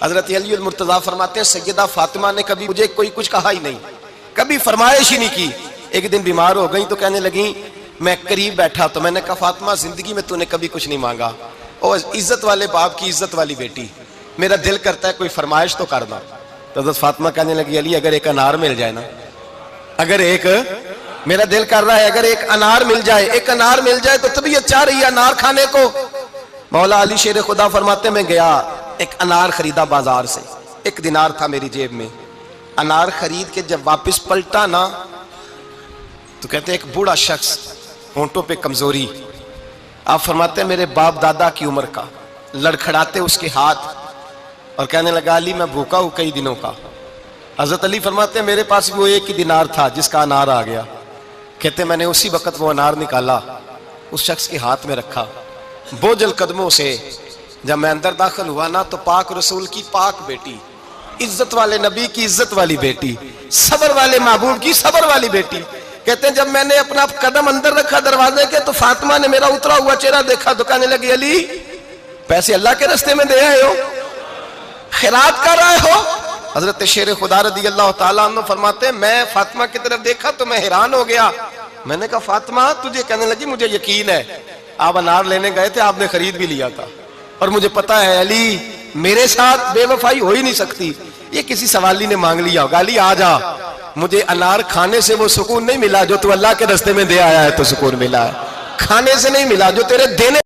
حضرت علی المرتضیٰ فرماتے ہیں سیدہ فاطمہ نے کبھی مجھے کوئی کچھ کہا ہی نہیں، کبھی فرمائش ہی نہیں کی۔ ایک دن بیمار ہو گئی تو کہنے لگیں، میں قریب بیٹھا تو میں نے کہا فاطمہ زندگی میں تو نے کبھی کچھ نہیں مانگا، اور عزت والے باپ کی عزت والی بیٹی، میرا دل کرتا ہے کوئی فرمائش تو کر دو۔ تو حضرت فاطمہ کہنے لگی علی اگر ایک انار مل جائے نا، اگر ایک، میرا دل کر رہا ہے اگر ایک انار مل جائے، ایک انار مل جائے تو طبیعت چاہ رہی ہے انار کھانے کو۔ مولا علی شیر خدا فرماتے میں گیا، ایک انار خریدا بازار سے، 1 دینار تھا میری جیب میں، انار خرید کے جب واپس پلٹا نا تو کہتے ہیں ایک بوڑھا شخص، ہونٹوں پہ کمزوری، آپ فرماتے ہیں میرے باپ دادا کی عمر کا، لڑکھڑاتے اس کے ہاتھ اور کہنے لگا علی میں بھوکا ہوں کئی دنوں کا۔ حضرت علی فرماتے ہیں میرے پاس وہ 1 ہی دینار تھا جس کا انار آ گیا۔ کہتے ہیں میں نے اسی وقت وہ انار نکالا، اس شخص کے ہاتھ میں رکھا، بوجھل قدموں سے جب میں اندر داخل ہوا نا تو پاک رسول کی پاک بیٹی، عزت والے نبی کی عزت والی بیٹی، صبر والے محبوب کی صبر والی بیٹی، کہتے ہیں جب میں نے اپنا قدم اندر رکھا دروازے کے تو فاطمہ نے میرا اترا ہوا چہرہ دیکھا تو کہنے لگی علی پیسے اللہ کے راستے میں دے آئے ہو، خیرات کر رہے ہو؟ حضرت شیر خدا رضی اللہ تعالیٰ عنہ فرماتے ہیں میں فاطمہ کی طرف دیکھا تو میں حیران ہو گیا، میں نے کہا فاطمہ تجھے؟ کہنے لگی مجھے یقین ہے آپ انار لینے گئے تھے، آپ نے خرید بھی لیا تھا، اور مجھے پتا ہے علی میرے ساتھ بے وفائی ہو ہی نہیں سکتی، یہ کسی سوالی نے مانگ لیا ہوگا، علی آ جا، مجھے انار کھانے سے وہ سکون نہیں ملا جو تو اللہ کے راستے میں دے آیا ہے تو سکون ملا ہے، کھانے سے نہیں ملا جو تیرے دینے